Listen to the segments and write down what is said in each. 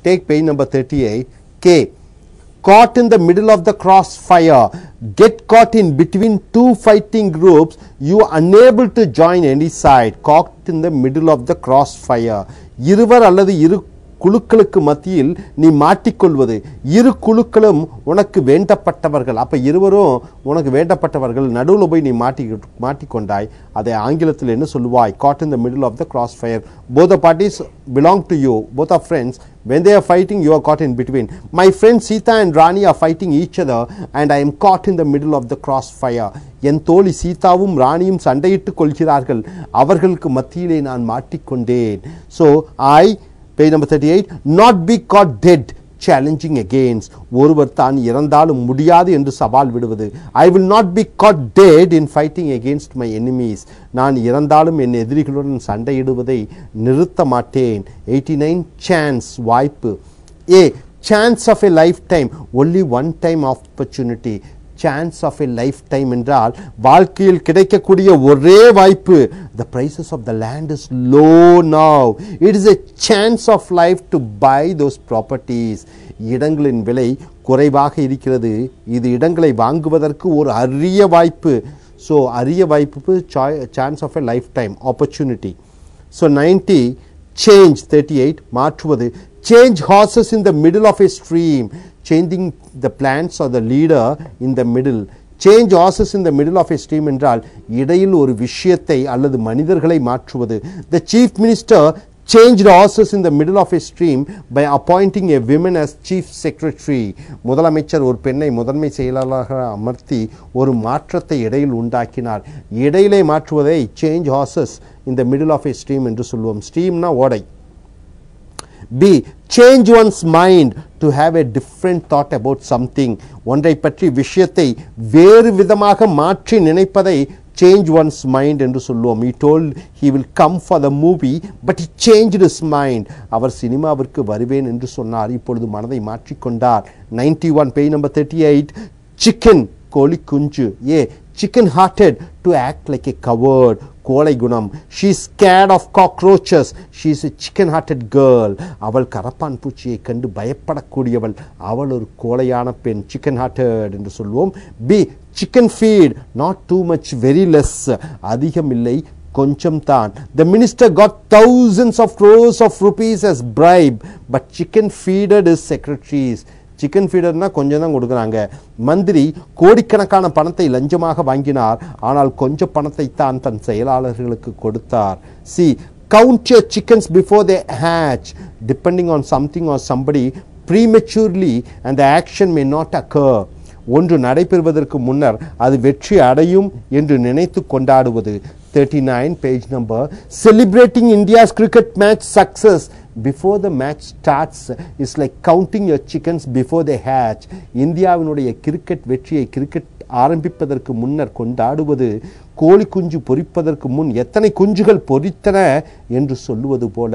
Take page number 38. K. Caught in the middle of the crossfire. Get caught in between two fighting groups. You are unable to join any side. Caught in the middle of the crossfire. இருவர் அல்லது இரு குழுக்களுக்கு மத்தியில் நீ மாட்டிக்கொள்வது. இரு குழுக்களும் உனக்கு வேண்டப்பட்டவர்கள். அப்ப இருவரும் உனக்கு வேண்டப்பட்டவர்கள், நடுவில் போய் நீ மாட்டிக்கொண்டாய். அதை ஆங்கிலத்தில் என்ன சொல்லுவாய்? Caught in the middle of the crossfire. Both the parties belong to you. Both are friends. When they are fighting, you are caught in between. My friends Sita and Rani are fighting each other and I am caught in the middle of the crossfire. என் தோழி சீதாவும் ராணியும் சண்டையிட்டுக் கொள்கிறார்கள், அவர்களுக்கு மத்தியிலே நான் மாட்டிக்கொண்டேன். So I, page number 38, not be caught dead challenging against. ஒருவர் தான் இறந்தாலும் முடியாது என்று சவால் விடுவது. I will not be caught dead in fighting against my enemies. நான் இறந்தாலும் என் எதிரிகளுடன் சண்டையிடுவதை நிறுத்த மாட்டேன். 89 chance, வாய்ப்பு. A. Chance of a lifetime, only one time opportunity. Chance of a lifetime என்றால் வாழ்க்கையில் கிடைக்கக்கூடிய ஒரே வாய்ப்பு. The prices of the land is low now. It is a chance of life to buy those properties. இடங்களின் விலை குறைவாக இருக்கிறது, இது இடங்களை வாங்குவதற்கு ஒரு அரிய வாய்ப்பு. So அரிய வாய்ப்பு, chance of a lifetime, opportunity. So 90 change. 38 மாற்றுவது. Change horses in the middle of a stream. Changing the plants or the leader in the middle. Change horses in the middle of a stream என்றால் இடையில் ஒரு விஷயத்தை அல்லது மனிதர்களை மாற்றுவது. The chief minister changed horses in the middle of a stream by appointing a woman as chief secretary. முதலமைச்சர் ஒரு பெண்ணை முதன்மை செயலாளராக அமர்த்தி ஒரு மாற்றத்தை இடையில் உண்டாக்கினார். இடையிலே மாற்றுவதை change horses in the middle of a stream என்று சொல்லுவோம். ஸ்ட்ரீம்னா ஓடை. B. Change one's mind to have a different thought about something. ஒன்றை பற்றி விஷயத்தை வேறு விதமாக மாற்றி நினைப்பதை change one's mind என்று சொல்லுவோம். He told he will come for the movie but he changed his mind. அவர் சினிமாவிற்கு வருவேன் என்று சொன்னார், இப்பொழுது மனதை மாற்றிக்கொண்டார். 91 page number 38. Chicken, கோழி குஞ்சு. A. Chicken hearted, to act like a coward. கோழை குணம். She is scared of cockroaches. She is a chicken hearted girl. அவள் கரப்பான் பூச்சியை கண்டு பயப்படக்கூடியவள். அவள் ஒரு கோழையான பெண். chicken hearted என்று சொல்வோம். B. Chicken feed, not too much, very less. அதிகம் இல்லை, கொஞ்சம் தான். The minister got thousands of crores of rupees as bribe but chicken feeded his secretaries. Chicken ஃபீடர்னா கொஞ்சம் தான் கொடுக்குறாங்க. மந்திரி கோடிக்கணக்கான பணத்தை லஞ்சமாக வாங்கினார், ஆனால் கொஞ்சம் பணத்தை தான் தன் செயலாளர்களுக்கு கொடுத்தார். See, count your chickens before they hatch. Depending on something or somebody prematurely and the action may not occur. ஒன்று நடைபெறுவதற்கு முன்னர் அது வெற்றி அடையும் என்று நினைத்து கொண்டாடுவது. 39 page number. Celebrating India's cricket match success before the match starts is like counting your chickens before they hatch. இந்தியாவினுடைய கிரிக்கெட் வெற்றியை கிரிக்கெட் ஆரம்பிப்பதற்கு முன்னர் கொண்டாடுவது கோழி குஞ்சு பொரிப்பதற்கு முன் எத்தனை குஞ்சுகள் பொரித்தன என்று சொல்லுவது போல.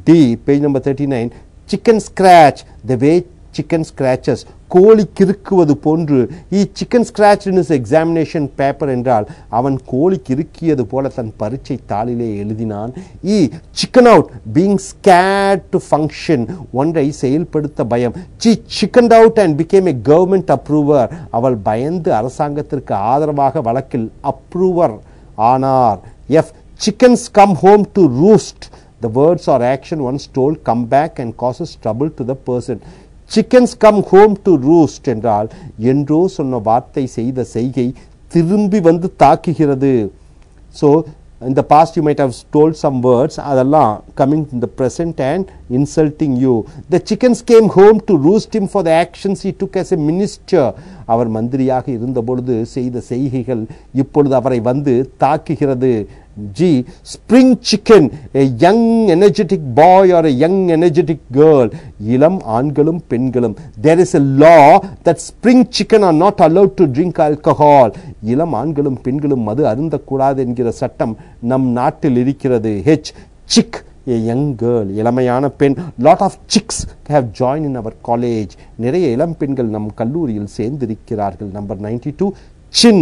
D. page number 39. Chicken scratch, the way chicken scratches. கோழி கிறுக்குவது போன்று. He chicken scratched in his examination paper என்றால் அவன் கோழி கிறுக்கியது போல தன் பரீட்சை தாளிலே எழுதினான். E. Chicken out, being scared to function. ஒன்றை செயல்படுத்த பயம். She chickened out and became a government approver. அவள் பயந்து அரசாங்கத்திற்கு ஆதரவாக வழக்கில் approver ஆனார். F. Chickens come home to roost. The words or action once told come back and causes trouble to the person. Chickens come home to roost என்றால் என்றோ சொன்ன வார்த்தை செய்த செய்கை திரும்பி வந்து தாக்குகிறது. So in the past you might have told some words, அதெல்லாம் coming in the present and insulting you. The chickens came home to roost him for the actions he took as a minister. அவர் மந்திரியாக இருந்தபொழுது செய்த செய்கைகள் இப்பொழுது அவரை வந்து தாக்குகிறது. G. Spring chicken, a young energetic boy or a young energetic girl. இளம் ஆண்களும் பெண்களும். There is a law that spring chicken are not allowed to drink alcohol. இளம் ஆண்களும் பெண்களும் மது அருந்தக்கூடாது என்கிற சட்டம் நம் நாட்டில் இருக்கிறது. H. Chick, a young girl, இளமையான பெண். Lot of chicks have joined in our college. நிறைய இளம் பெண்கள் நம் கல்லூரியில் சேர்ந்திருக்கிறார்கள். Number 92. Chin.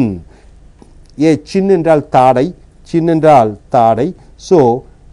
A. Chin என்றால் தாடை. Chin என்றால் தாடை. So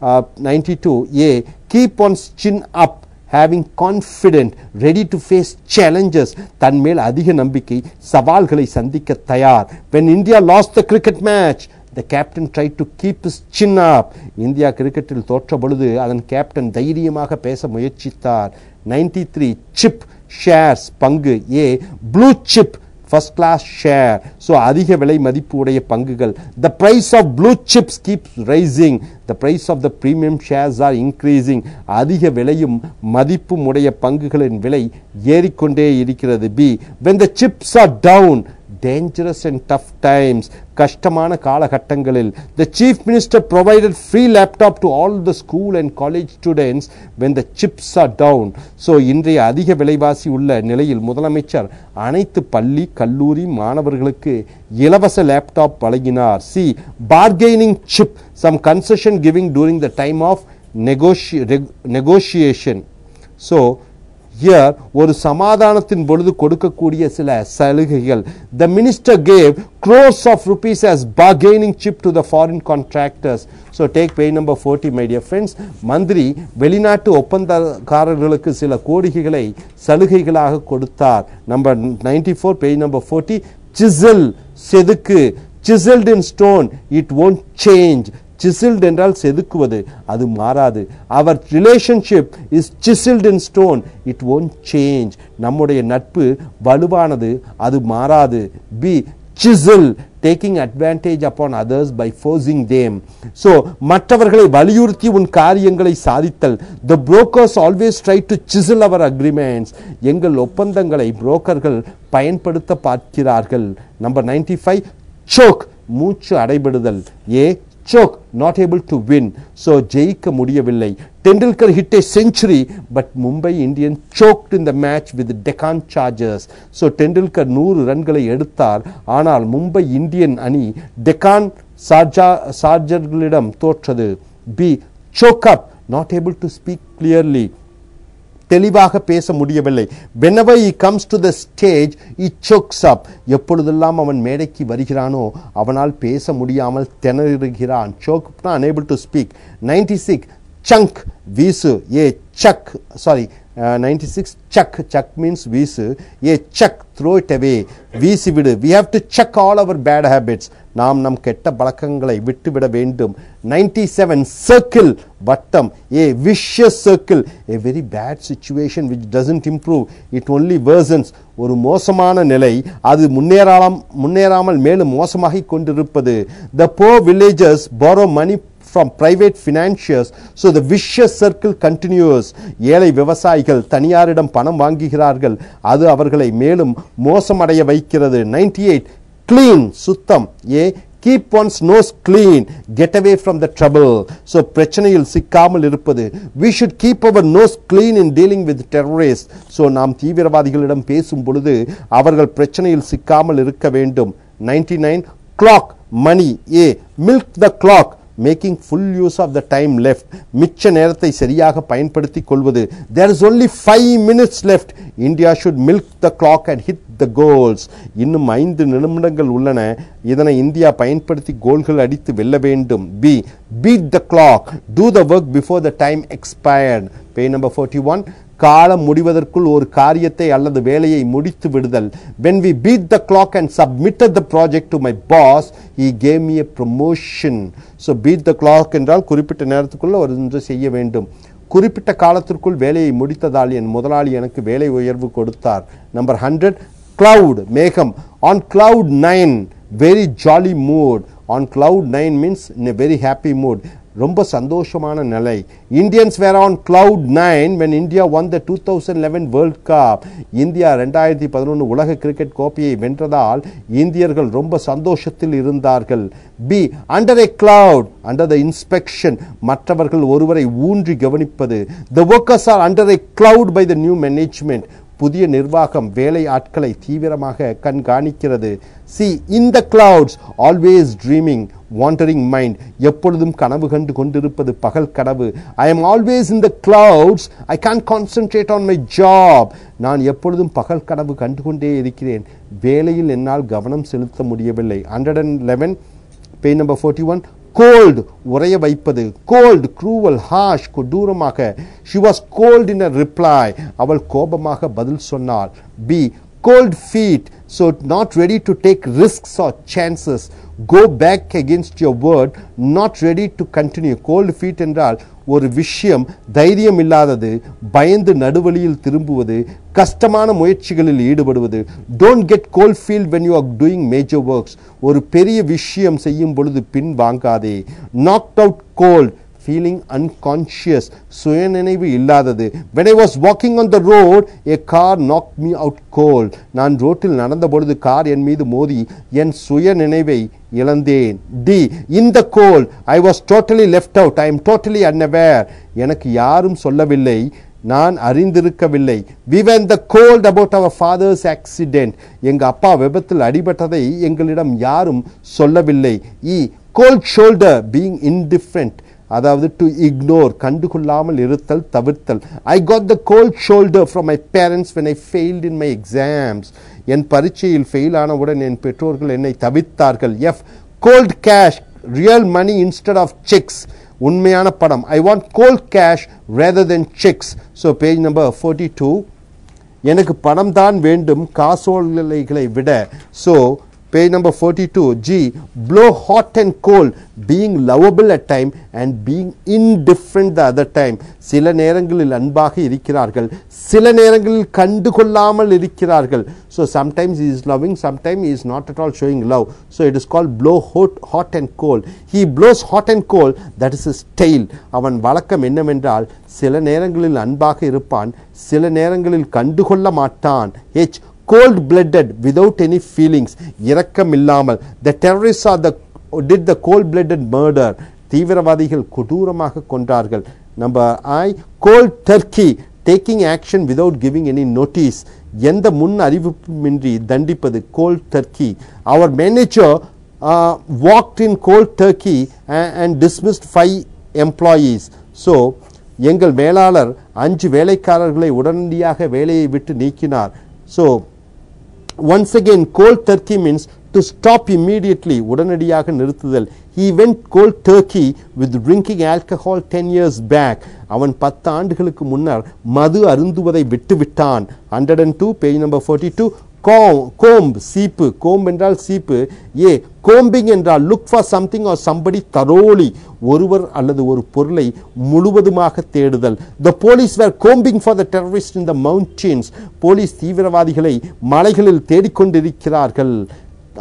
92. A. Keep one's chin up, having confident, ready to face challenges, தன் மேல் அதிக நம்பிக்கை, சவால்களை சந்திக்க தயார். When India lost the cricket match, the captain tried to keep his chin up. India கிரிக்கெட்டில் தோற்ற பொழுது அதன் கேப்டன் தைரியமாக பேச முயற்சித்தார். 93 chip shares பங்கு A, blue chip first class share. So அதிக விலை மதிப்பு உடைய பங்குகள். The price of blue chips keeps rising. The price of the premium shares are increasing. அதிக விலையும் மதிப்பும் உடைய பங்குகளின் விலை ஏறிக்கொண்டே இருக்கிறது. B, when the chips are down, dangerous and tough times, கஷ்டமான காலகட்டங்களில், the chief minister provided free laptop to all the school and college students when the chips are down. So இன்றைய அதிக விலைவாசி உள்ள நிலையில் முதலமைச்சர் அனைத்து பள்ளி கல்லூரி மாணவர்களுக்கு இலவச லேப்டாப் வழங்கினார். C, bargaining chip, some concession giving during the time of negotiation. So here ஒரு சமாதானத்தின் பொழுது கொடுக்கக்கூடிய சில சலுகைகள். The minister gave crores of rupees as bargaining chip to the foreign contractors. So take page number 40, my dear friends. மந்திரி வெளிநாட்டு ஒப்பந்தக்காரர்களுக்கு சில கோடிகளை சலுகைகளாக கொடுத்தார். Number 94, page number 40. Chisel, செதுக்கு, chiseled in stone, it won't change. chiseled என்றால் செதுக்குவது, அது மாறாது. Our relationship is chiseled in stone, it won't change. நம்முடைய நட்பு வலுவானது, அது மாறாது. B, chisel, taking advantage upon others by forcing them. So மற்றவர்களை வலியுறுத்தி உன் காரியங்களை சாதித்தல். The brokers always try to chisel our agreements. எங்கள் ஒப்பந்தங்களை புரோக்கர்கள் பயன்படுத்த பார்க்கிறார்கள். Number 95, choke, மூச்சு அடைபடுதல். A, choke, not able to win. So ஜெயிக்க முடியவில்லை. Tendulkar hit a century, but Mumbai Indians choked in the match with the Deccan Chargers. So Tendulkar 100 ரன்களை எடுத்தார். ஆனால் மும்பை இந்தியன் அணி Deccan சார்ஜர்களிடம் தோற்றது. B, choke up, not able to speak clearly. தெளிவாக பேச முடியவில்லை. Whenever he comes to the stage, he chokes up. எப்பொழுதெல்லாம் அவன் மேடைக்கு வருகிறானோ அவனால் பேச முடியாமல் திணறுகிறான். choke, unable to speak. 96, chunk, வீசு. A, chuck, sorry, 96, chuck, chuck means வீசு. A, chuck, throw it away, வீசிவிடு. We have to chuck all our bad habits. நாம் நம் கெட்ட பழக்கங்களை விட்டுவிட வேண்டும். 97, circle, வட்டம். A, vicious circle, a very bad situation which doesn't improve, it only worsens. ஒரு மோசமான நிலை, அது முன்னேறாமல் மேலும் மோசமாகிக் கொண்டிருப்பது. The poor villagers borrow money from private financiers, so the vicious circle continues. ஏழை விவசாயிகள் தனியாரிடம் பணம் வாங்குகிறார்கள், அது அவர்களை மேலும் மோசமடைய வைக்கிறது. 98, clean, சுத்தம். A, keep one's nose clean, get away from the trouble. So பிரச்சனையில் சிக்காமல் இருப்பது. We should keep our nose clean in dealing with terrorists. So நாம் தீவிரவாதிகளிடம் பேசும் பொழுது அவர்கள் பிரச்சனையில் சிக்காமல் இருக்க வேண்டும். 99, clock, money. A, milk the clock, making full use of the time left. மிச்ச நேரத்தை சரியாக பயன்படுத்திக் கொள்வது. There is only 5 minutes left. India should milk the clock and hit the goals. இன்னும் 5 நிமிடங்கள் உள்ளன. இதனை இந்தியா பயன்படுத்தி கோல்கள் அடித்து வெல்ல வேண்டும். B, beat the clock, do the work before the time expired. Page number 41, காலம் முடிவதற்குள் ஒரு காரியத்தை அல்லது வேலையை முடித்து விடுதல். When we beat the clock and submitted the project to my boss, he gave me a promotion. So beat the clock என்றால் குறிப்பிட்ட நேரத்துக்குள்ள ஒன்று செய்ய வேண்டும். குறிப்பிட்ட காலத்திற்குள் வேலையை முடித்ததால் என் முதலாளி எனக்கு வேலை உயர்வு கொடுத்தார். Number 100, cloud, மேகம். On cloud 9, very jolly mood. On cloud 9 means in a very happy mood. ரொம்ப சந்தோஷமான நிலை. Indians were on cloud 9 when India won the 2011 World Cup. India 2011 உலக கிரிக்கெட் கோப்பையை வென்றதால் இந்தியர்கள் ரொம்ப சந்தோஷத்தில் இருந்தார்கள். B, under a cloud, under the inspection, மற்றவர்கள் ஒருவரை ஊன்றி கவனிப்பது. The workers are under a cloud by the new management. புதிய நிர்வாகம் வேலை ஆட்களை தீவிரமாக கண்காணிக்கிறது. See, in the clouds, always dreaming, wandering mind, எப்பொழுதும் கனவு கண்டு கொண்டிருப்பது பகல் கனவு. I am always in the clouds, I can't concentrate on my job. நான் எப்பொழுதும் பகல் கனவு கண்டு கொண்டே இருக்கிறேன், வேலையில் என்னால் கவனம் செலுத்த முடியவில்லை. 111, page number 41, cold உறைய வைப்பது, cold cruel harsh கொடூரமாக. she was cold in a reply அவள் கோபமாக பதில் சொன்னாள். B cold feet, so not ready to take risks or chances, go back against your word, not ready to continue. cold feet என்றால் ஒரு விஷயம் தைரியம் இல்லாதது, பயந்து நடுவழியில் திரும்புவது, கஷ்டமான முயற்சிகளில் ஈடுபடுவது. don't get cold feet when you are doing major works, ஒரு பெரிய விஷயம் செய்யும் பொழுது பின் வாங்காதே. knocked out cold, feeling unconscious, சுயநினைவு இல்லாதது. when I was walking on the road a car knocked me out cold, நான் ரோட்டில் நடந்த பொழுது கார் என் மீது மோதி என் சுயநினைவை இழந்தேன். D in the cold I was totally left out, I am totally unaware, எனக்கு யாரும் சொல்லவில்லை, நான் அறிந்திருக்கவில்லை. we were in the cold about our father's accident, எங்க அப்பா விபத்தில் அடிபட்டதை எங்களிடம் யாரும் சொல்லவில்லை. E cold shoulder, being indifferent, அதாவது டு இக்னோர், கண்டுகொள்ளாமல் இருத்தல், தவிர்த்தல். I got the cold shoulder from my parents when I failed in my exams, என் பரீட்சையில் ஃபெயில் ஆனவுடன் என் பெற்றோர்கள் என்னை தவிர்த்தார்கள். F cold cash, real money instead of cheques, உண்மையான பணம். I want cold cash rather than cheques. So page number 42, எனக்கு பணம் தான் வேண்டும் காசோலைகளை விட. So page number 42. G blow hot and cold, being lovable at time and being indifferent the other time. சில நேரங்களில் அன்பாக இருக்கிறார்கள், சில நேரங்களில் கண்டுகொள்ளாமல் இருக்கிறார்கள். so sometimes he is loving, sometimes he is not at all showing love. so it is called blow hot and cold. he blows hot and cold, that is his style. அவன் வழக்கம் என்னவென்றால் சில நேரங்களில் அன்பாக இருப்பான், சில நேரங்களில் கண்டுகொள்ள மாட்டான். H cold blooded, without any feelings, இரக்கம் இல்லாமல். the terrorists did the cold blooded murder, தீவிரவாதிகள் கொடூரமாக கொன்றார்கள். number I cold turkey, taking action without giving any notice, எந்த முன் அறிவிப்புமின்றி தண்டிப்பது. cold turkey. our manager walked in cold turkey and dismissed 5 employees. so எங்கள் மேலாளர் 5 வேலைக்காரர்களை உடனடியாக வேலையை விட்டு நீக்கினார். so once again cold turkey means to stop immediately, உடனடியாக நிறுத்துதல். he went cold turkey with drinking alcohol 10 years back, அவன் 10 ஆண்டுகளுக்கு முன்னர் மது அருந்துவதை விட்டுவிட்டான். 102 page number 42. comb, சீப்பு. comb என்றால் சீப்பு. ஏ combing என்றால் look for something or somebody thoroughly, ஒருவர் அல்லது ஒரு பொருளை முழுவதுமாக தேடுதல். the police were combing for the terrorists in the mountains, police தீவிரவாதிகளை மலைகளில் தேடிக்கொண்டிருக்கிறார்கள்.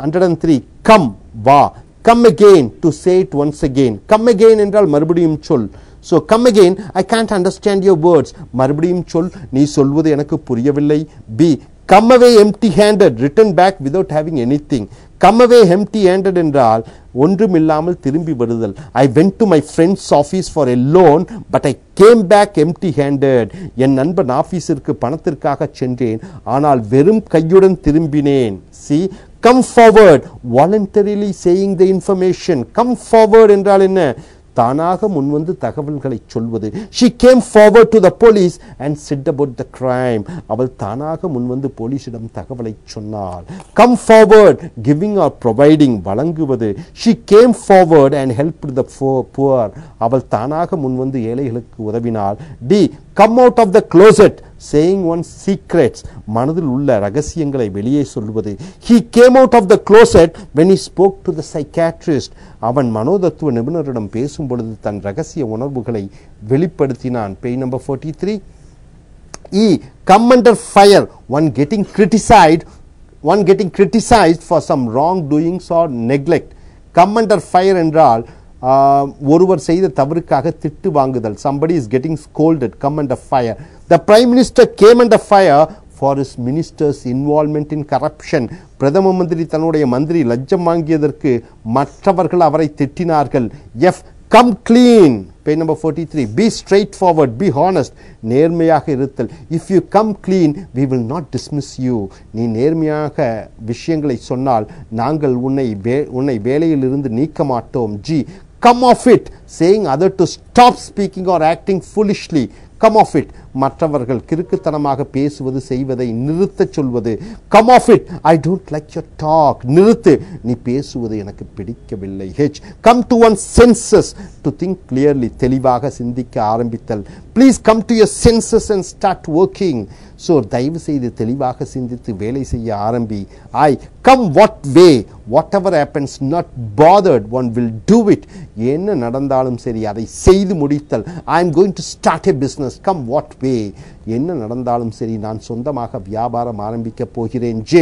103 come, வா. come again, to say it once again. come again என்றால் மறுபடியும் சொல். so come again, I can't understand your words, மறுபடியும் சொல், நீ சொல்வது எனக்கு புரியவில்லை. B come away empty handed, return back without having anything. come away empty handed என்றால் ஒன்றுமில்லாமல் திரும்பி வருதல். I went to my friend's office for a loan but I came back empty handed, என் நண்பன் ஆபீஸிற்கு பணத்திற்காக சென்றேன் ஆனால் வெறும் கையுடன் திரும்பினேன். see come forward, voluntarily saying the information. come forward என்றால் என்ன? தானாக முன்வந்து தகவல்களை சொல்வது. she came forward to the police and said about the crime, அவள் தானாக முன்வந்து போலீசிடம் தகவலை சொன்னாள். come forward, giving or providing, வழங்குவது. she came forward and helped the poor, அவள் தானாக முன்வந்து ஏழைகளுக்கு உதவினாள். D come out of the closet, saying one's secrets, மனதில் உள்ள ரகசியங்களை வெளியே சொல்வது. he came out of the closet when he spoke to the psychiatrist, அவன் மனோதத்துவ நிபுணரிடம் பேசும் பொழுது தன் ரகசிய உணர்வுகளை வெளிப்படுத்தினான். page number 43. E come under fire, one getting criticized for some wrongdoings or neglect. come under fire என்றால் ஒருவர் செய்த தவறுக்காக திட்டு வாங்குதல். somebody is getting scolded, come under fire. the prime minister came under fire for his ministers involvement in corruption, பிரதம மந்திரி தன்னுடைய மந்திரி லஞ்சம் வாங்கியதற்கு மற்றவர்கள் அவரை திட்டினார்கள். F come clean, page number 43. be straightforward, be honest, நேர்மையாக இருத்தல். if you come clean we will not dismiss you, நீ நேர்மையாக விஷயங்களை சொன்னால் நாங்கள் உன்னை வேலையில் இருந்து நீக்க மாட்டோம். G come off it, saying other to stop speaking or acting foolishly. Come off it. மற்றவர்கள் கிறுக்குத்தனமாக பேசுவது செய்வதை நிறுத்தச் சொல்வது. Come off it. I don't like your talk. நிறுத்து, நீ பேசுவது எனக்கு பிடிக்கவில்லை. H. Come to one's senses. To think clearly. தெளிவாக சிந்திக்க ஆரம்பித்தல். Please come to your senses and start working. So தயவு செய்து தெளிவாக சிந்தித்து வேலை செய்ய ஆரம்பி. I. Come what way. Whatever happens, not bothered, one will do it. என்ன நடந்தாலும் சரி அதை செய்து முடித்தல். I am going to start a business. Come what வே. என்ன நடந்தாலும் சரி நான் சொந்தமாக வியாபாரம் ஆரம்பிக்க போகிறேன். J.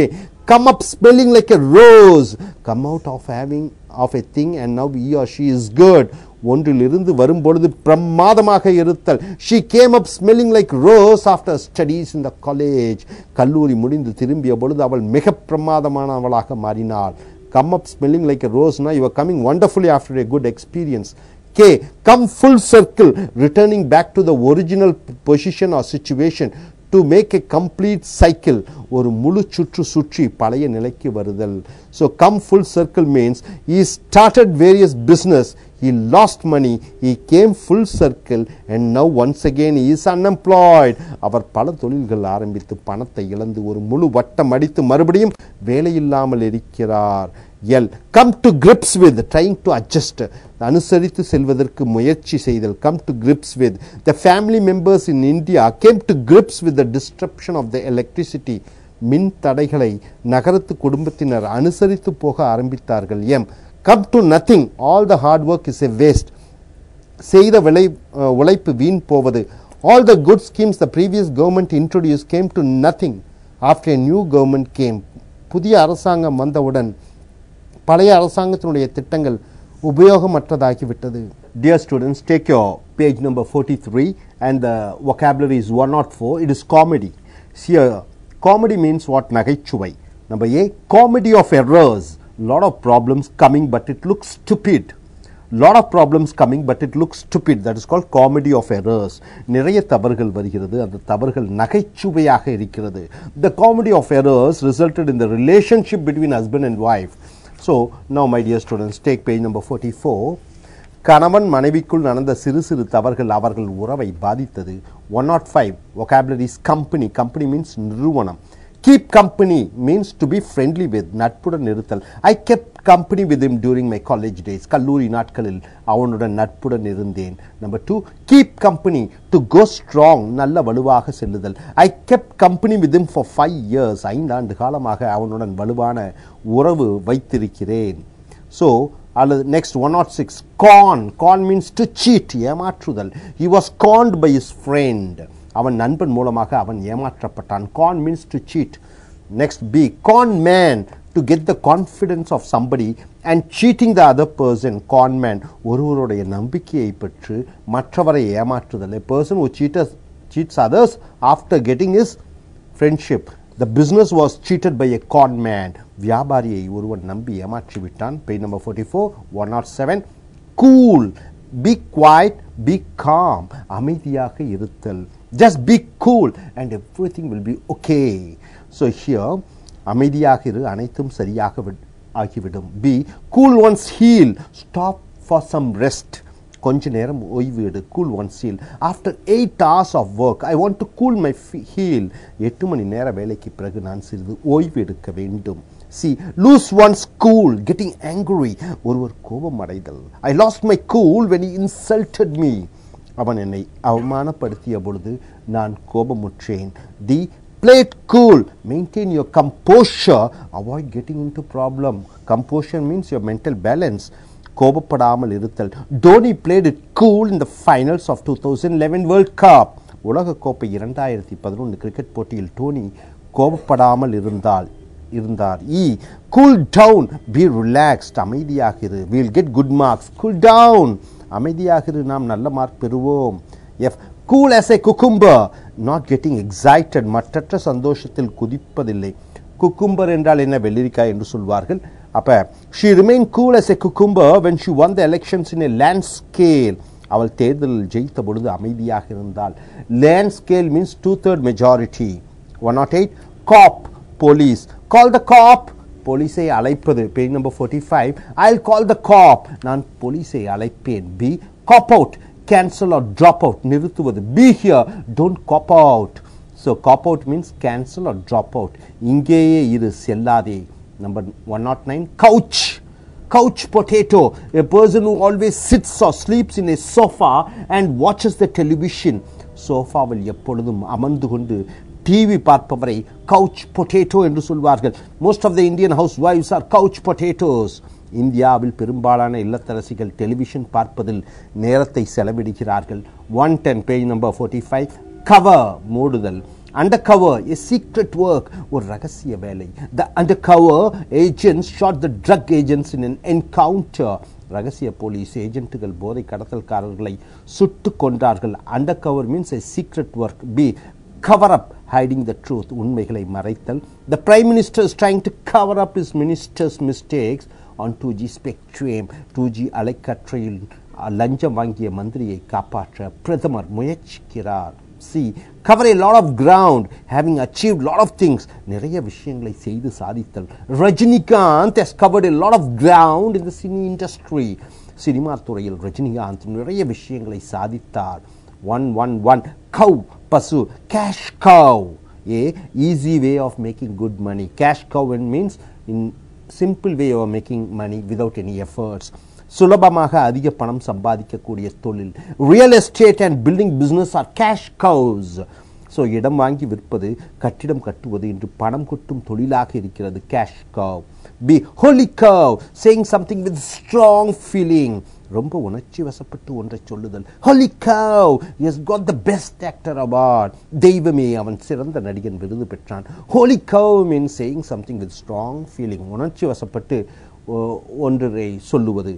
come up smelling like a rose. come out of having of a thing and now he or she is good. ஒன்றிலிருந்து வரும்பொழுது பிரமாதமாக இருத்தல். She came up smelling like rose after studies in the college. கல்லூரி முடிந்து திரும்பிய பொழுது அவள் மிக பிரமாதமானவளாக மாறினாள். come up smelling like a rose. Now you are coming wonderfully after a good experience. K. come full circle, returning back to the original position or situation. to make a complete cycle. ஒரு முழு சுற்று சுற்றி பழைய நிலைக்கு வருதல். So come full circle means he started various business, he lost money, he came full circle and now once again he is unemployed. அவர் பல தொழில்கள் ஆரம்பித்து பணத்தை இழந்து ஒரு முழு வட்டம் அடித்து மறுபடியும் வேலையில்லாமல் இருக்கிறார். L. come to grips with, trying to adjust, அனுசரித்து செல்வதற்கு முயற்சி செய்தல். come to grips with. The family members in India came to grips with the disruption of the electricity. மின் தடைகளை நகரத்து குடும்பத்தினர் அனுசரித்து போக ஆரம்பித்தார்கள். M. come to nothing, all the hard work is a waste. செய்த உழைப்பு வீண் போவது. all the good schemes the previous government introduced came to nothing after a new government came. புதிய அரசாங்கம் வந்தவுடன் பழைய அரசாங்கத்தினுடைய திட்டங்கள் உபயோகமற்றதாகிவிட்டது. Dear students, take your page number 43 and the vocabulary is 104. It is comedy. Here, comedy means what? நகைச்சுவை. Number A, comedy of errors. Lot of problems coming but it looks stupid. Lot of problems coming but it looks stupid. That is called comedy of errors. நிறைய தவறுகள் வருகிறது, அந்த தவறுகள் நகைச்சுவையாக இருக்கிறது. The comedy of errors resulted in the relationship between husband and wife. So now my dear students, take page number 44. கணவன் மனைவிக்குள் நடந்த சிறு சிறு தவறுகள் அவர்கள் உறவை பாதித்தது. 105 vocabulary is company. company means நிறுவனம். keep company means to be friendly with, நட்புடன் இருத்தல். I kept company with him during my college days. கல்லூரி நாட்களில் அவனுடன் நட்புடன் இருந்தேன். Number 2, keep company, to go strong, நல்ல வலுவாக செல்லுதல். I kept company with him for 5 years. 5 ஆண்டு காலமாக அவனுடன் வலுவான உறவு வைத்திருக்கிறேன். So next 106, con means to cheat, ஏமாற்றுதல். He was conned by his friend. அவன் நண்பன் மூலமாக அவன் ஏமாற்றப்பட்டான். con means to cheat. Next B, con man, to get the confidence of somebody and cheating the other person. con man, ஒருவருடைய நம்பிக்கையை பெற்று மற்றவரை ஏமாற்றுதல். A person who cheats others after getting his friendship. The business was cheated by a con man. வியாபாரியை ஒருவன் நம்பி ஏமாற்றி விட்டான். page number 44. 107, cool, be quiet, be calm, அமைதியாக இருத்தல். just be cool and everything will be okay. So here, அமைதியாக இரு, அனைத்தும் சரியாக ஆகிவிடும். B, cool one's heel, stop for some rest, கொஞ்ச நேரம் ஓய்வு எடு. cool one's heel. after 8 hours of work I want to cool my heel. 8 மணி நேர வேலைக்கு பிறகு நான் சிறிது ஓய்வு எடுக்க வேண்டும். C, lose one's cool, getting angry, ஒருவர் கோபம் அடைதல். I lost my cool when he insulted me. அவன் என்னை அவமானப்படுத்திய பொழுது நான் கோபமுற்றேன். D, play it cool, maintain your composure, avoid getting into problem. Composure means your mental balance. கோபப்படாமல் இருத்தல். Dhoni played it cool in the finals of 2011 World Cup. உலக கோப்பை 2011 cricket போட்டியில் டோனி கோபப்படாமல் இருந்தார். E, cool down, be relaxed, அமைதியாக இரு. we'll get good marks. cool down, அமைதியாக இரு, நாம் நல்ல மார்க் பெறுவோம். F, cool as a cucumber, not getting excited, மற்றற்ற சந்தோஷத்தில் குதிப்பதில்லை. குக்கும்பர் என்றால் என்ன? வெள்ளரிக்காய் என்று சொல்வார்கள். அப்ப she remained cool as a cucumber when she won the elections in a land scale. அவள் தேர்தலில் ஜெயித்த பொழுது அமைதியாக இருந்தாள். land scale means 2/3 majority. 108, cop, police, call the cop, போலீஸை அழைப்பது. page number 45, I'll call the cop, நான் போலீஸை அழைப்பேன். B, cop out, cancel or drop out. நிறுத்துவது. Be here, don't cop out. So cop out means cancel or drop out. இங்கேயே இரு, செல்லாதே. Number 109, couch. Couch potato, a person who always sits or sleeps in a sofa and watches the television. சோஃபாவில் எப்பொழுதும் அமர்ந்து கொண்டு TV பார்ப்பவரை couch potato என்று சொல்வார்கள். Most of the Indian ஹவுஸ் வைஃப்ஸ் ஆர் கவுச் பொட்டேட்டோஸ். இந்தியாவில் பெரும்பாலான இல்லத்தரசிகள் டெலிவிஷன் பார்ப்பதில் நேரத்தை செலவிடுகிறார்கள். 110 பேஜ் நம்பர் 45, கவர், மூடுதல். Undercover, a secret work, ஒரு ரகசிய வேலை. The undercover agents shot the drug agents in an encounter. ரகசிய போலீஸ் ஏஜென்ட்டுகள் போதை கடத்தல்காரர்களை சுட்டு கொன்றார்கள். Undercover means a secret work. B, cover up, hiding the truth, உண்மைகளை மறைத்தல். The Prime Minister is trying to cover up his minister's mistakes on 2G spectrum. 2G அலைக்கற்றையில் லஞ்சம் வாங்கிய மந்திரியை காப்பாற்ற பிரதமர் முயற்சிக்கிறார். See, cover a lot of ground, having achieved lot of things. நிறைய விஷயங்களை செய்து சாதித்தல். Rajinikanth has covered a lot of ground in the cine industry. Cinema துறையில் ரஜினிகாந்த் நிறைய விஷயங்களை சாதித்தார். 111, cow, பசு. Cash cow, a easy way of making good money. Cash cow means in simple way of making money without any efforts. சுலபமாக அதிக பணம் சம்பாதிக்கக்கூடிய தொழில். Real estate and building business are cash cows. So இடம் வாங்கி விற்பது, கட்டிடம் கட்டுவது என்று பணம் கொட்டும் தொழிலாக இருக்கிறது cash cow. B, holy cow, saying something with strong feeling. ரொம்ப உணர்ச்சி வசப்பட்டு ஒன்றை சொல்லுதல். ஹோலி கவ், he has got the best actor award. தெய்வமே, அவன் சிறந்த நடிகன் விருது பெற்றான். ஹோலி கவ் means saying something with strong feeling. உணர்ச்சி வசப்பட்டு ஒன்றை சொல்லுவது.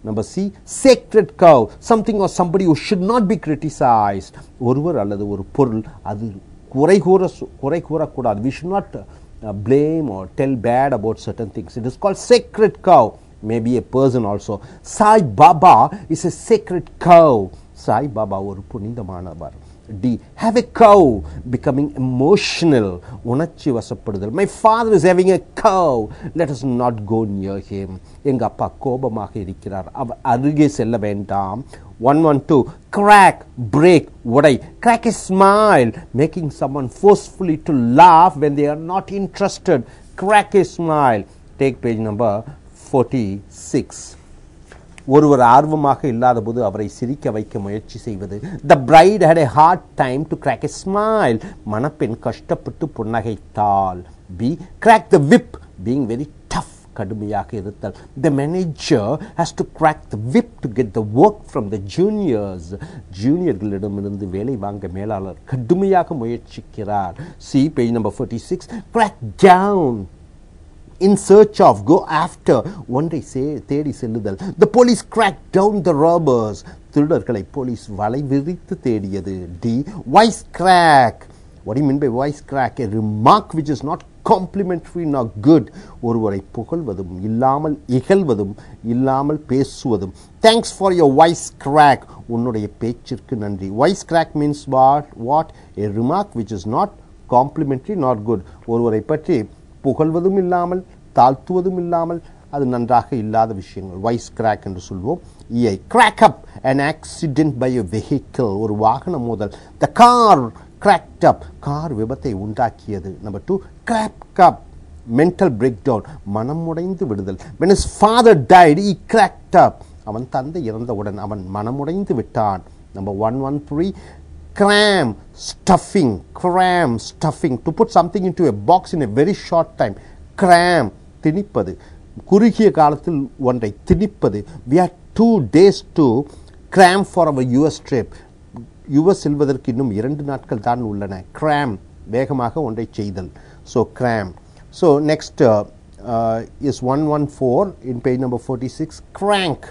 Number C, sacred cow, something or somebody who should not be criticized. ஒருவர் அல்லது ஒரு பொருள் அது குறை கூறக்கூடாது. We should not blame or tell bad about certain things. It is called sacred cow. Maybe a person also. Sai Baba is a sacred cow. Sai Baba ஒரு புனிதமானவர். D, have a cow, becoming emotional, உணர்ச்சி வசப்படுதல். My father is having a cow, let us not go near him. எங்க அப்பா கோபமாக இருக்கிறார், அவர் அருகே செல்ல வேண்டாம். 112, crack, break, உடை. Crack a smile, making someone forcefully to laugh when they are not interested. Crack a smile. Take page number 46. ஒருவர் ஆர்வமாக இல்லாத போது அவரை சிரிக்க வைக்க முயற்சி செய்வது. The bride had a hard time to crack a smile. மணப்பெண் கஷ்டப்பட்டு புன்னகைத்தாள். B, crack the whip, being very tough, கடுமையாக இருத்தல். The manager has to crack the whip to get the work from the juniors. ஜூனியர்களிடமிருந்து வேலை வாங்க மேலாளர் கடுமையாக முயற்சிக்கிறார். C, page number 46, crack down, in search of, go after, ஒன்றை தேடி செல்லுதல். The police cracked down the robbers. திருடர்களை போலீஸ் வலை விரித்து தேடியது. D, wise crack. What do you mean by wise crack? A remark which is not complimentary nor good. ஒருவரை புகழ்வதும் இல்லாமல் இகழ்வதும் இல்லாமல் பேசுவதும். Thanks for your wise crack. உன்னுடைய பேச்சிற்கு நன்றி. Wise crack means what? A remark which is not complimentary nor good. ஒருவரை பற்றி புகழ்வதும் இல்லாமல் தாழ்த்துவதும் இல்லாமல் அது நன்றாக இல்லாத விஷயங்கள். வைஸ் கிராக் என்று சொல்வோம். EI, crack up, an accident by a vehicle, ஒரு வாகன மோதல். The car cracked up, car விபத்தை உண்டாக்கியது. Number 2, crack up, mental breakdown, மனம் உடைந்து விடுதல். When his father died, he cracked up, அவன் தந்தை இறந்தவுடன் அவன் மனமுடைந்து விட்டான். Number 113, cram, stuffing, to put something into a box in a very short time. Cram, திணிப்பது, குறுகிய காலத்தில் ஒன்றை திணிப்பது. We had 2 days to cram for our US trip. US செல்வதற்கு இன்னும் 2 நாட்கள் தான் உள்ளன. Cram, வேகமாக ஒன்றை செய்தல். So cram. So next is 114 in page number 46, crank.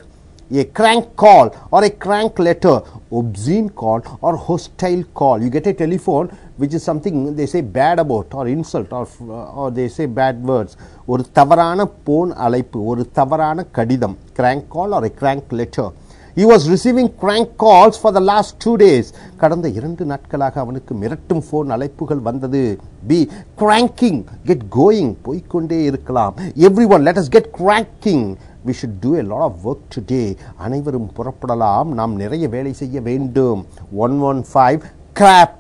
A crank call or a crank letter, obscene call or hostile call. You get a telephone which is something they say bad about or insult or they say bad words. ஒரு தவறான phone அழைப்பு, ஒரு தவறான கடிதம். Crank call or a crank letter. He was receiving crank calls for the last 2 days. கடந்த 2 நாட்களாக அவனுக்கு மிரட்டும் போன் அழைப்புகள் வந்தது. B, cranking, get going, போய்க்கொண்டே இருக்கலாம். Everyone, let us get cranking. we should do a lot of work today. அனைவரும் புறப்படலாம், நாம் நிறைய வேலை செய்ய வேண்டும். 115 crap,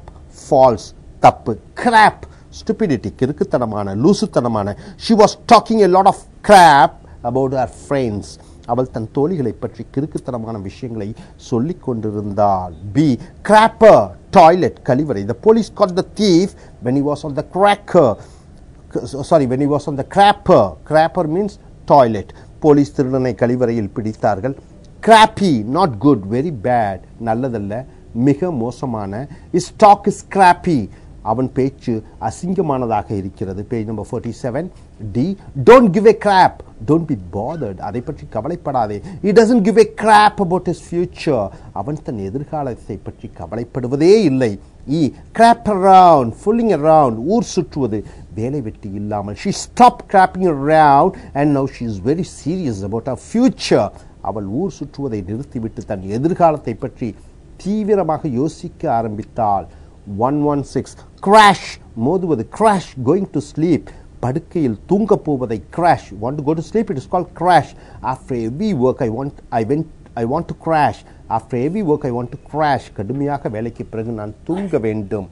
false, தப்பு. crap, stupidity, கிறுக்குத்தனமான, லூசுத்தனமான. she was talking a lot of crap about her friends. அவள் தன் தோழிகளை பற்றி கிறுக்குத்தனமான விஷயங்களை சொல்லிக் கொண்டிருந்தாள். B, crapper, toilet, கழிவறை. The police caught the thief when he was on the when he was on the crapper. Crapper means toilet. Police திருடனை கழிவறையில் பிடித்தார்கள். crappy, not good, very bad, நல்லதல்ல, மிக மோசமான. his talk is crappy, அவன் பேச்சு அசிங்கமானதாக இருக்கிறது. Page number 47. D, don't give a crap, don't be bothered, அதை பற்றி கவலைப்படாதே. he doesn't give a crap about his future, அவன் தன் எதிர்காலத்தை பற்றி கவலைப்படுவதே இல்லை. E, crap around, fooling around, ஊர் சுற்றுவது, வேலை வெட்டி இல்லாமல். she stopped crapping around and now she is very serious about her future. அவள் ஊர் சுற்றுவதை நிறுத்திவிட்டு தன் எதிர்காலத்தை பற்றி தீவிரமாக யோசிக்க ஆரம்பித்தாள். 116 crash, மோதுவது. crash, going to sleep, படுக்கையில் தூங்க போவதை crash. want to go to sleep, it is called crash. after heavy work I want to crash. after heavy work I want to crash, கடுமையாக வேலைக்கு பிறகு நான் தூங்க வேண்டும்.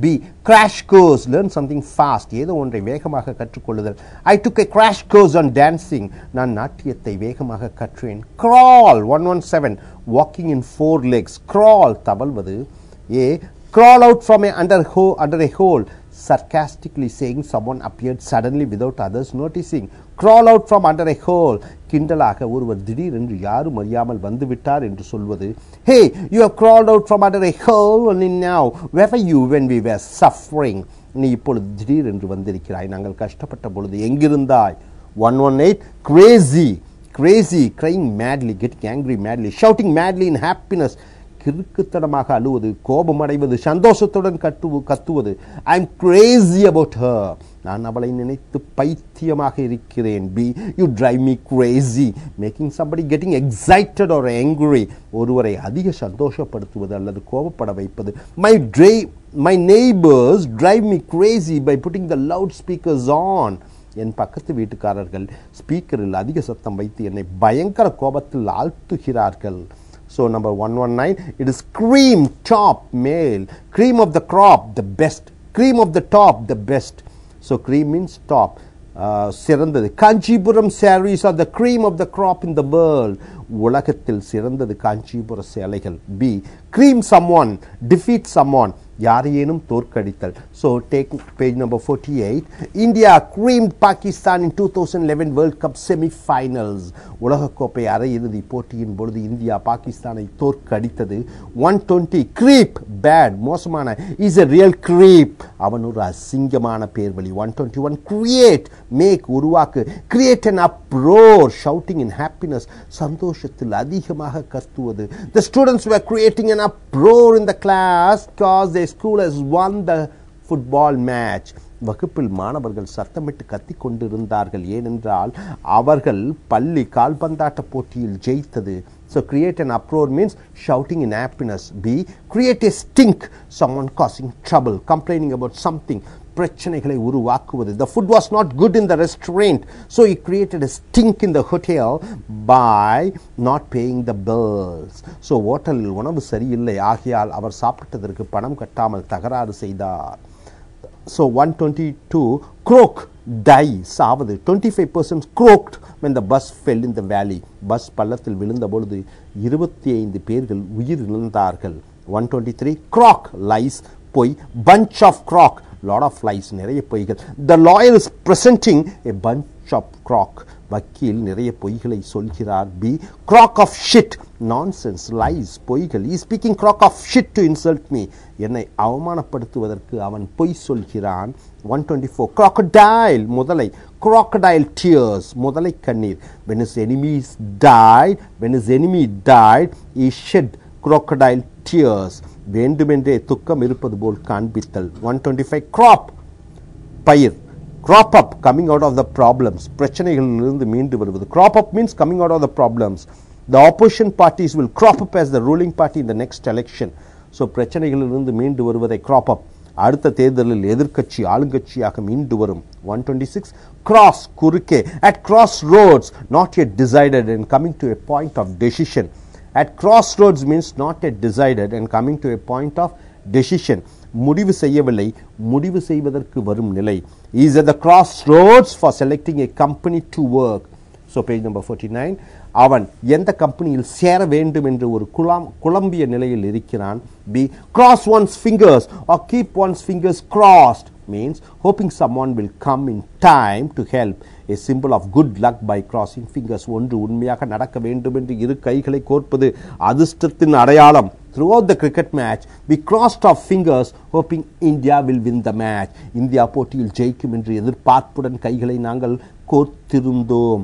B, crash course, learn something fast, ஏதோ ஒன்றை வேகமாக கற்றுக்கொள்ளுதல். I took a crash course on dancing, நான் நாட்டியத்தை வேகமாக கற்றேன். crawl, 117 walking in 4 legs. crawl, தவழ்வது. A, crawl out from under a hole, sarcastically saying someone appeared suddenly without others noticing. crawl out from under a hole, கிண்டலாக ஒருவர் திடீரென்று யாரும் அறியாமல் வந்துவிட்டார் என்று சொல்வது. hey, you have crawled out from under a hole only now, where were you when we were suffering? நீ இப்பொழுது திடீரென்று வந்திருக்கிறாய், நாங்கள் கஷ்டப்பட்ட பொழுது எங்கிருந்தாய்? 118 crazy, crying madly, getting angry madly, shouting madly in happiness, கிறுக்குத்தனமாக அழுவது, கோபமடைவது, சந்தோஷத்துடன் கத்துவது. I am crazy about her, நான் அவளை நினைத்து பைத்தியமாக இருக்கிறேன். B, you drive me crazy, making somebody getting excited or angry, ஒருவரை அதிக சந்தோஷப்படுத்துவது அல்லது கோபப்பட வைப்பது. My neighbors drive me crazy by putting the loudspeakers on, என் பக்கத்து வீட்டுக்காரர்கள் ஸ்பீக்கரில் அதிக சத்தம் வைத்து என்னை பயங்கர கோபத்தில் ஆழ்த்துகிறார்கள். So number 119, it is cream, top, male. cream of the crop, the best. cream of the top, the best. So cream means top, சிறந்தது. Kanchipuram sarees are the cream of the crop in the world, உலகத்தில் சிறந்தது காஞ்சிபுர சேலைகள். B, cream someone, defeat someone, யாரையேனும் தோற்கடித்தல். So take page number 48. India creamed Pakistan in 2011 World Cup semi-finals. உலகக்கோப்பை அரையிறுதி போட்டியின் பொழுது India பாகிஸ்தானை தோற்கடித்தது. 120 creep, bad, மோசமான. is a real creep, அவன் ஒரு அசிங்கமான பேர்வழி. 121 create, make, உருவாக்கு. create an uproar, shouting in happiness, சந்தோஷத்தில் அதிகமாக கத்துவது. the students were creating an uproar in the class because their school has won the football match. வகுப்பில் மாணவர்கள் சத்தமிட்டு கத்திக் கொண்டிருந்தார்கள், ஏனென்றால் அவர்கள் பள்ளி கால்பந்தாட்ட போட்டியில் ஜெயித்தது. So create an uproar means shouting in happiness. B, create a stink, someone causing trouble, complaining about something, பிரச்சனைகளை உருவாக்குவது. The food was not good in the restaurant, so he created a stink in the hotel by not paying the bills. So ஹோட்டலில் உணவு சரியில்லை, ஆகையால் அவர் சாப்பிட்டதற்கு பணம் கட்டாமல் தகராறு செய்தார். So 122 croak, die, சாவது. 25% croaked when the bus fell in the valley. Bus பள்ளத்தில் விழுந்த பொழுது 25 பேர்கள் உயிரிழந்தார்கள். 123 crock, lies, பொய். bunch of crock, lot of lies, நிறைய பொய்கள். the lawyer is presenting a bunch of crock, வக்கீல் நிறைய பொய்களை சொல்கிறார். B, crock of shit, nonsense, lies, பொய்கள். he is speaking crock of shit to insult me, என்னை அவமானப்படுத்துவதற்கு அவன் பொய் சொல்கிறான். 124 crocodile, முதலை. crocodile tears, முதலை கண்ணீர். when his enemy died he shed crocodile tears, வேண்டுமென்றே துக்கம் இருப்பது போல் காண்பித்தல். 125 crop, பயிர். crop up, coming out of the problems, பிரச்சனைகளிலிருந்து மீண்டு வருவது. crop up means coming out of the problems. the opposition parties will crop up as the ruling party in the next election. so பிரச்சனைகளிலிருந்து மீண்டு வருவதை crop up. அடுத்த தேர்தலில் எதிர்க்கட்சி ஆளுங்கட்சியாக மீண்டு வரும். 126 cross குறுக்கே, at crossroads not yet decided and coming to a point of decision. At crossroads means not yet decided and coming to a point of decision. முடிவு செய்யவில்லை, முடிவு செய்வதற்கு வரும் நிலை. He is at the crossroads for selecting a company to work. So page number 49. அவன் எந்த கம்பெனியில் சேர வேண்டும் என்று ஒரு குழம்பிய நிலையில் இருக்கிறான். B. Cross one's fingers or keep one's fingers crossed means hoping someone will come in time to help. A symbol of good luck by crossing fingers. ஒன்று உண்மையாக நடக்க வேண்டும் என்று இரு கைகளை கோர்ப்பது அதிர்ஷ்டத்தின் அடையாளம். Throughout the cricket match, we crossed our fingers hoping India will win the match. India போட்டியில் ஜெயிக்கும் என்று எதிர்பார்ப்புடன் கைகளை நாங்கள் கோர்த்திருந்தோம்.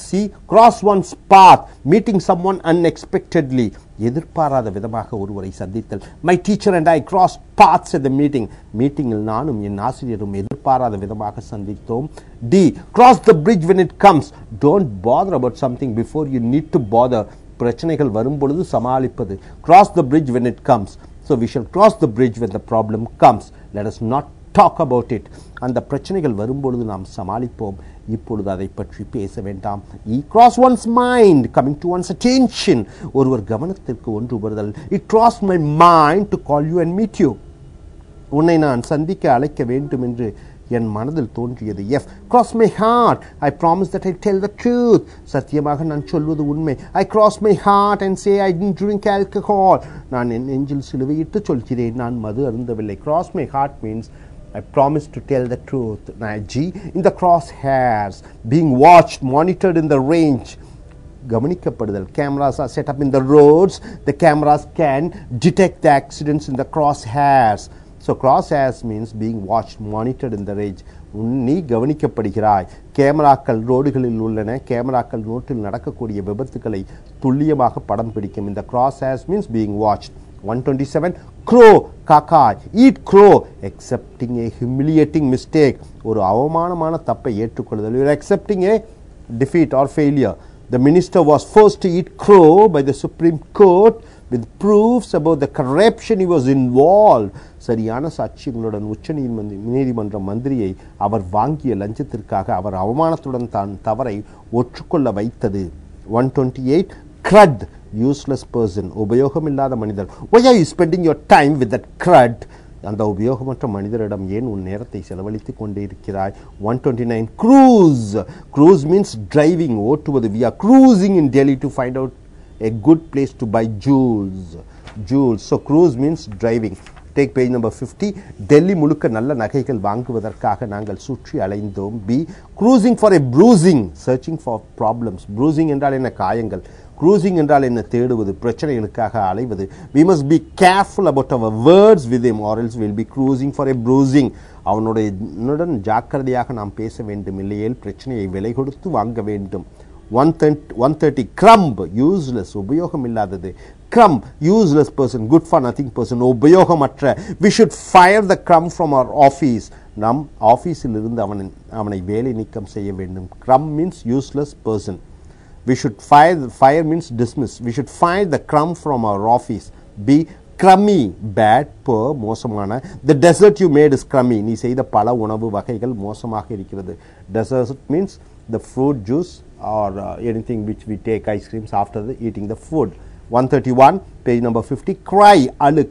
C. Cross one's path, meeting someone unexpectedly. எதிர்பாராத விதமாக ஒருவரை சந்தித்தல். My teacher and I crossed paths at the meeting. மீட்டிங்கில் நானும் என் ஆசிரியரும் எதிர்பாராத விதமாக சந்தித்தோம். D. Cross the bridge when it comes. Don't bother about something before you need to bother. பிரச்சனைகள் வரும்பொழுது சமாளிப்பது. Cross the bridge when it comes. So we shall cross the bridge when the problem comes. Let us not talk about it. அந்த பிரச்சனைகள் வரும்பொழுது நாம் சமாளிப்போம், இப்பொழுது அதை பற்றி பேச வேண்டாம். E. Cross one's mind, coming to one's attention. ஒருவர் கவனத்திற்கு ஒன்று வருதல். It crossed my mind to call you and meet you. உன்னை நான் சந்திக்க அழைக்க வேண்டும் என்று என் மனதில் தோன்றியது. F. Cross my heart, I promise that I tell the truth. சத்தியமாக நான் சொல்வது உண்மை. I cross my heart and say I didn't drink alcohol. நான் என் நெஞ்சில் சிலுவையிட்டு சொல்கிறேன், நான் மது அருந்தவில்லை. Cross my heart means I promise to tell the truth. G. In the crosshairs, being watched, monitored in the range. கவனிக்கப்படுதல். Cameras are set up in the roads. The cameras can detect the accidents in the crosshairs. So crosshairs means being watched, monitored in the range. நீ கவனிக்கப்படுகிறாய். கேமராக்கள் ரோடுகளில் உள்ளன. கேமராக்கள் ரோட்டில் நடக்கக்கூடிய விபத்துக்களை துல்லியமாக படம் பிடிக்கும். இந்த crosshairs means being watched. 127 crow, kakai, eat crow, accepting a humiliating mistake. ஒரு அவமானமான தப்பை ஏற்றுக்கொள்ளுதல். You are accepting a defeat or failure. The minister was forced to eat crow by the Supreme Court with proofs about the corruption he was involved. சரியான சாட்சியங்களுடன் உச்ச நீதிமன்ற மந்திரியை அவர் வாங்கிய லஞ்சத்திற்காக அவர் அவமானத்துடன் தான் தவறை ஒற்றுக்கொள்ள வைத்தது. 128 crud, useless person, உபயோகமில்லாத மனிதர். Why are you spending your time with that crud? அந்த உபயோகமற்ற மனிதரிடம் ஏன் உன் நேரத்தை செலவழித்துக் கொண்டே இருக்கிறாய். 129 cruise, cruise means driving, ஓட்டுவது. We are cruising in Delhi to find out a good place to buy jewels. So cruise means driving. Take page number 50. Delhi முழுக்க நல்ல நகைகள் வாங்குவதற்காக நாங்கள் சுற்றி அலைந்தோம். B. Cruising for a bruising, searching for problems. Bruising என்றால் என்ன? காயங்கள். Cruising என்றால் என்ன? தேடுவது, பிரச்சனைகளுக்காக அலைவது. We must be careful about our words with him or else we'll be cruising for a bruising. அவனுடன் ஜாக்கிரதையாக நாம் பேச வேண்டும், இல்லையேல் பிரச்சனையை விலை கொடுத்து வாங்க வேண்டும். 130 crumb, useless, உபயோகம் இல்லாதது. Crumb, useless person, good for nothing person, உபயோகமற்ற. We should fire the crumb from our office. நம் ஆபீஸில் இருந்து அவனை வேலை நீக்கம் செய்ய வேண்டும். Crumb means useless person. We should fire means dismiss. We should fire the crumb from our office. B. Crummy, bad, poor, மோசமான. The dessert you made is crummy. நீ செய்த பல உணவு வகைகள் மோசமாக இருக்கிறது. Dessert means the fruit juice or anything which we take ice creams after eating the food. 131 page number 50. Cry,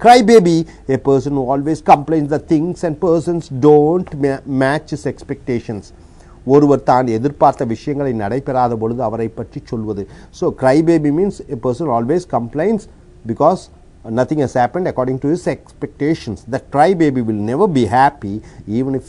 cry baby, a person who always complains that things and persons don't match his expectations. ஒருவர் தான் எதிர்பார்த்த விஷயங்களை நடைபெறாத பொழுது அவரை பற்றி சொல்வது. So cry baby means a person always complains because nothing has happened according to his expectations. The cry baby will never be happy even if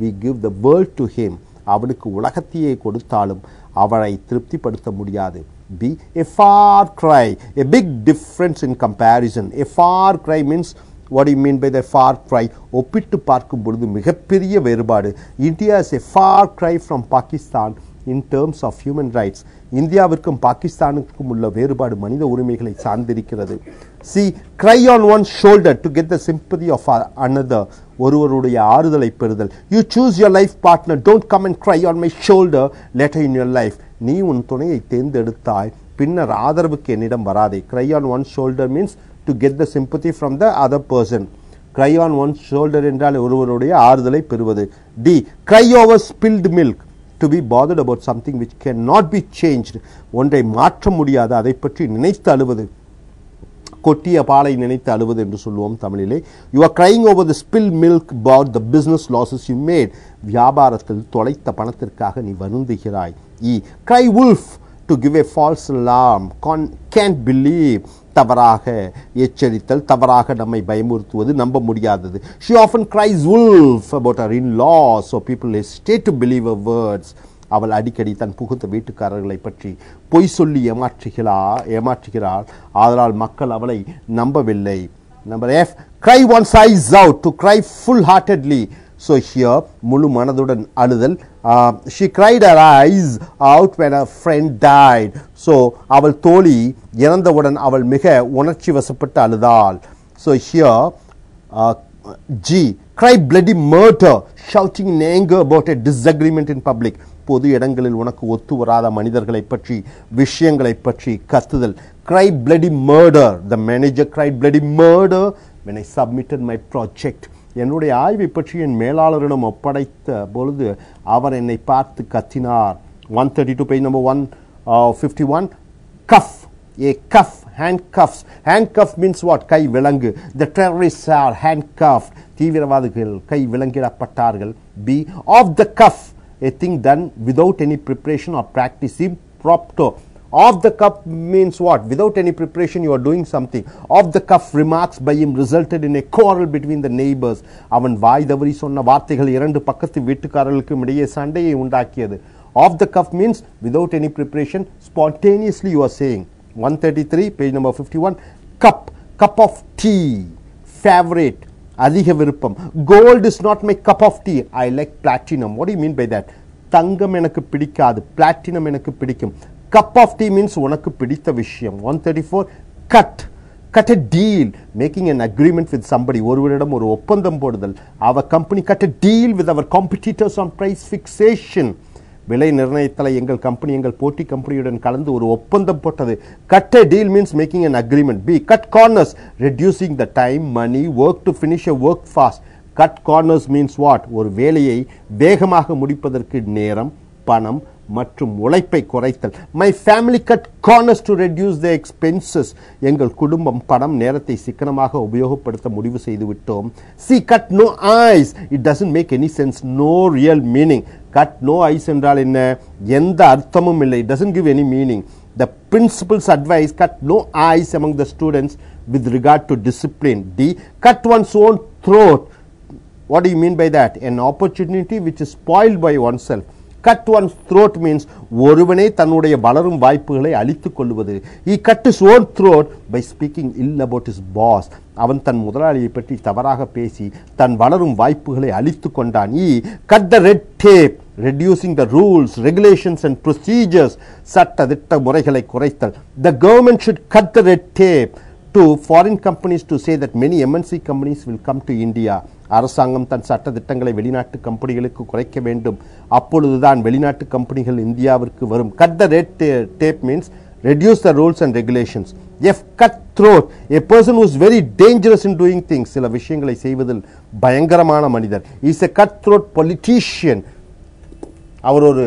we give the world to him. அவனுக்கு உலகத்தையே கொடுத்தாலும் அவரை திருப்திப்படுத்த முடியாது. B. A far cry, a big difference in comparison. A far cry means what do you mean by the far cry? ஒப்பிட்டு பார்க்கும் பொழுது மிகப்பெரிய வேறுபாடு. India is a far cry from Pakistan in terms of human rights. இந்தியாவிற்கும் பாகிஸ்தானுக்கும் உள்ள வேறுபாடு மனித உரிமைகளை சார்ந்திருக்கிறது. See, cry on one's shoulder to get the sympathy of another. ஒருவருடைய ஆறுதலை பெறுதல். You choose your life partner, don't come and cry on my shoulder later in your life. நீ உன் துணையை தேர்ந்தெடுத்தாய், பின்னர் ஆதரவுக்கு என்னிடம் வராதே. Cry on one's shoulder means to get the sympathy from the other person. cry on one's shoulder என்றால் ஒருவருடைய ஆறுதலை பெறுவது. D, cry over spilled milk, to be bothered about something which cannot be changed, ஒன்றை மாற்ற முடியாது அதை பற்றி நினைத்து அழுவது, கொட்டிய பாலை நினைத்து அழுவது என்று சொல்லுவோம் தமிழிலே. you are crying over the spilled milk about the business losses you made, வியாபாரத்தில் தொலைத்த பணத்திற்காக நீ வருந்துகிறாய். E, cry wolf, to give a false alarm, can't believe, தவறாக எச்சரித்தல், தவறாக நம்மை பயமுறுத்துவது, நம்ப முடியாதது. she often cries wolf about her in-laws, so people hesitate to believe her words. அவள் அடிக்கடி தன் புகுந்த வீட்டுக்காரர்களை பற்றி பொய் சொல்லி ஏமாற்றுகிறாள், ஆதலால் மக்கள் அவளை நம்பவில்லை. Number F, cry one's eyes out, to cry full-heartedly. So here முழு மனதுடன் அழுதல். she cried her eyes out when her friend died. So அவள் தோழி இறந்தவுடன் அவள் மிக உணர்ச்சி வசப்பட்டு அழுதாள். So here G, cry bloody murder, shouting in anger about a disagreement in public. பொது இடங்களில் உனக்கு ஒத்து வராத மனிதர்களை பற்றி விஷயங்களை பற்றி கத்துதல். cry bloody murder, the manager cried bloody murder when I submitted my project. என்னுடைய ஆய்வை பற்றி என் மேலாளரிடம் ஒப்படைத்த பொழுது அவர் என்னை பார்த்து கத்தினார். 132 page number 151. cuff, a cuff, handcuffs. handcuff means what? கை விலங்கு. the terrorists are handcuffed, தீவிரவாதிகள் கை விலங்கிடப்பட்டார்கள். B, off the cuff, a thing done without any preparation or practice. impromptu. Off the cuff means what? Without any preparation you are doing something. Off the cuff remarks by him resulted in a quarrel between the neighbors. அவன் வாய் தவறி சொன்ன வார்த்தைகள் இரண்டு பக்கத்து வீட்டுக்காரர்களுக்கும் இடையே சண்டையை உண்டாக்கியது. Off the cuff means without any preparation, spontaneously you are saying. 133 page number 51. cup, cup of tea, favorite, அதிக விருப்பம். gold is not my cup of tea, I like platinum. what do you mean by that? தங்கம் எனக்கு பிடிக்காது, platinum எனக்கு பிடிக்கும். cup of tea means உனக்கு பிடித்த விஷயம். 134. cut a deal, making an agreement with somebody, ஒருவரிடம் ஒரு ஒப்பந்தம் போடுதல். our company cut a deal with our competitors on price fixation. விலை நிர்ணயத்தலை எங்கள் கம்பெனி எங்கள் போட்டி கம்பெனியுடன் கலந்து ஒரு ஒப்பந்தம் போட்டது. cut a deal means making an agreement. B, cut corners, reducing the time, money, work to finish a work fast. cut corners means what? ஒரு வேலையை வேகமாக முடிப்பதற்கு நேரம், பணம் மற்றும் உழைப்பை குறைத்தல். my family cut corners to reduce the expenses. எங்கள் குடும்பம் பணம் நேரத்தை சிக்கனமாக உபயோகப்படுத்த முடிவு செய்து விட்டோம். see, cut no eyes, it doesn't make any sense, no real meaning. cut no eyes என்றால் என்ன? எந்த அர்த்தமும் இல்லை, it doesn't give any meaning. the principal's advice, cut no eyes among the students with regard to discipline. D, cut one's own throat. what do you mean by that? an opportunity which is spoiled by oneself. cut one's throat means ஒருவனே தன்னுடைய வளரும் வாய்ப்புகளை அழித்துக் கொள்வது. he cut his own throat by speaking ill about his boss. அவன் தன் முதலாளியை பற்றி தவறாக பேசி தன் வளரும் வாய்ப்புகளை அழித்துக் கொண்டான். he cut the red tape, reducing the rules, regulations and procedures. சட்ட திட்ட முறைகளை குறைத்தல். the government should cut the red tape to foreign companies to say that many MNC companies will come to India. அரசாங்கம் தன் சட்ட திட்டங்களை வெளிநாட்டு கம்பெனிகளுக்கு குறைக்க வேண்டும், அப்பொழுதுதான் வெளிநாட்டு கம்பெனிகள் இந்தியாவிற்கு வரும். cut the red tape means reduce the rules and regulations. F, cut throat, a person who is very dangerous in doing things. சில விஷயங்களை செய்வதில் பயங்கரமான மனிதர். he is a cut throat politician. அவர் ஒரு